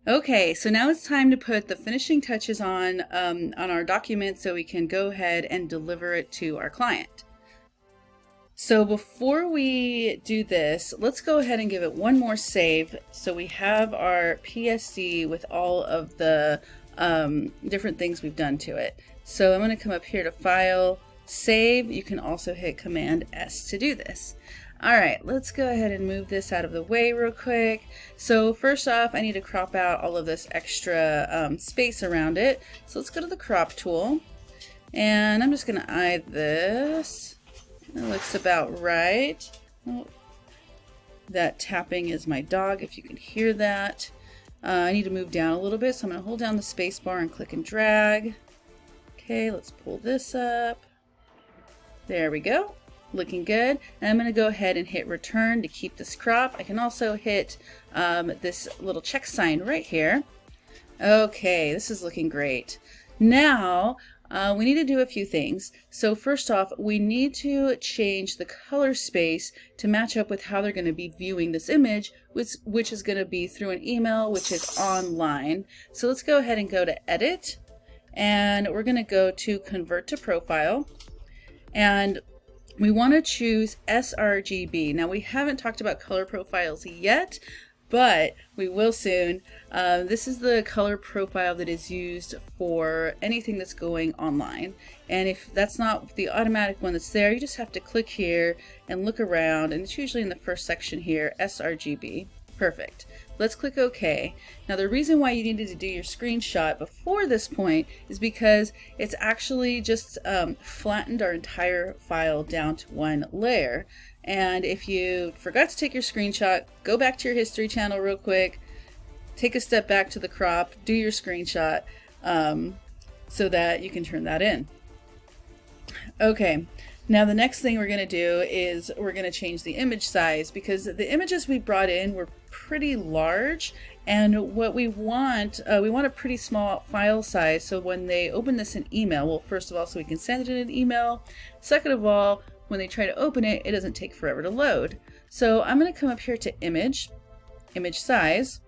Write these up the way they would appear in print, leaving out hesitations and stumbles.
Okay, so now it's time to put the finishing touches on our document so we can go ahead and deliver it to our client. So before we do this, let's go ahead and give it one more save so we have our PSD with all of the different things we've done to it. So I'm going to come up here to File, Save. You can also hit Command S to do this. All right, let's go ahead and move this out of the way real quick. So first off, I need to crop out all of this extra space around it. So let's go to the crop tool, and I'm just gonna eye this. It looks about right. Oh, that tapping is my dog, if you can hear that. I need to move down a little bit, so I'm gonna hold down the space bar and click and drag. Okay, let's pull this up. There we go. Looking good. And I'm going to go ahead and hit return to keep this crop. I can also hit this little check sign right here. Okay, this is looking great. Now we need to do a few things. So first off, we need to change the color space to match up with how they're going to be viewing this image, which is going to be through an email, which is online. So let's go ahead and go to Edit, and we're going to go to Convert to Profile, and we want to choose sRGB. Now we haven't talked about color profiles yet, but we will soon. This is the color profile that is used for anything that's going online. And if that's not the automatic one that's there, you just have to click here and look around, and it's usually in the first section here, sRGB. Perfect. Let's click OK. Now the reason why you needed to do your screenshot before this point is because it's actually just flattened our entire file down to one layer. And if you forgot to take your screenshot, go back to your history channel real quick, take a step back to the crop, do your screenshot so that you can turn that in. Okay. Now the next thing we're going to do is we're going to change the image size, because the images we brought in were pretty large, and what we want a pretty small file size, so when they open this in email, well, first of all, so we can send it in an email, second of all, when they try to open it, it doesn't take forever to load. So I'm going to come up here to image size.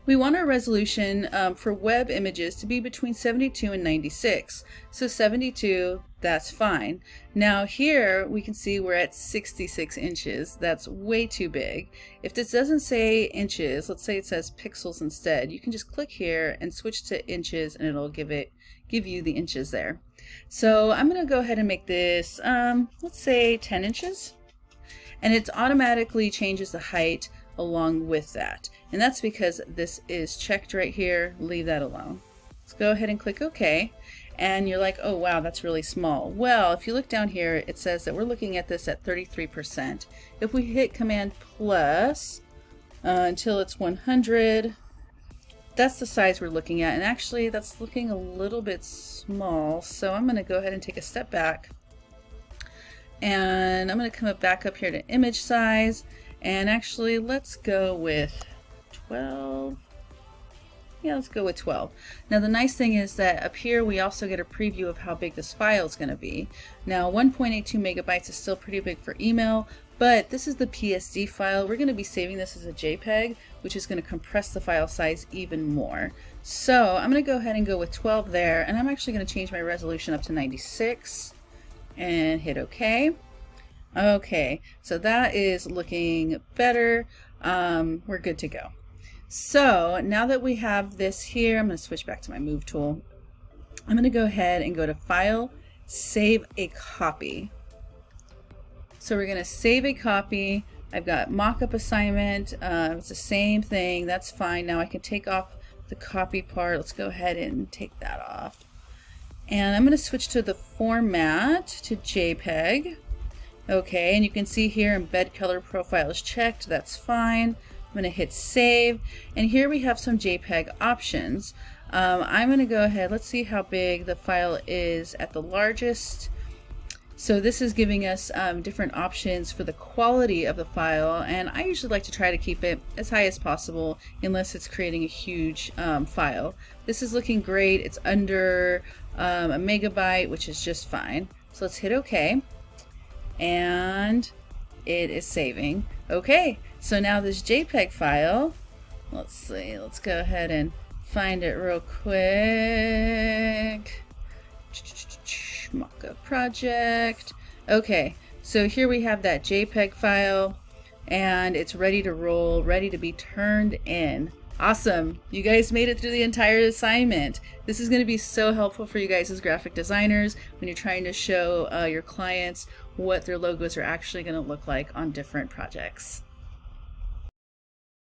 We want our resolution for web images to be between 72 and 96. So 72, that's fine. Now here we can see we're at 66 inches. That's way too big. If this doesn't say inches, let's say it says pixels instead, you can just click here and switch to inches, and it'll give you the inches there. So I'm going to go ahead and make this, let's say 10 inches. And it automatically changes the height along with that. And that's because this is checked right here. Leave that alone. Let's go ahead and click OK. And you're like, oh wow, that's really small. Well, if you look down here, it says that we're looking at this at 33%. If we hit Command plus until it's 100, that's the size we're looking at. And actually, that's looking a little bit small. So I'm going to go ahead and take a step back. And I'm going to come back up here to image size. And actually, let's go with 12. Yeah, let's go with 12. Now the nice thing is that up here we also get a preview of how big this file is going to be. Now 1.82 megabytes is still pretty big for email, but this is the PSD file. We're going to be saving this as a JPG, which is going to compress the file size even more. So I'm going to go ahead and go with 12 there, and I'm actually going to change my resolution up to 96 and hit OK. Okay, so that is looking better. We're good to go. So now that we have this here, I'm going to switch back to my move tool. I'm going to go ahead and go to File, Save a Copy. So we're going to save a copy. I've got mock-up assignment. It's the same thing. That's fine. Now I can take off the copy part. Let's go ahead and take that off. And I'm going to switch to the format to JPEG. Okay, and you can see here embed color profile is checked. That's fine. I'm going to hit save, and here we have some JPEG options. I'm going to go ahead, let's see how big the file is at the largest. So this is giving us different options for the quality of the file, and I usually like to try to keep it as high as possible unless it's creating a huge file. This is looking great. It's under a megabyte, which is just fine. So let's hit OK, and it is saving. Okay, so now this JPEG file Let's see, let's go ahead and find it real quick. Mock-up project. Okay, so here we have that JPEG file and it's ready to roll, ready to be turned in. Awesome, you guys made it through the entire assignment. This is going to be so helpful for you guys as graphic designers when you're trying to show your clients what their logos are actually going to look like on different projects.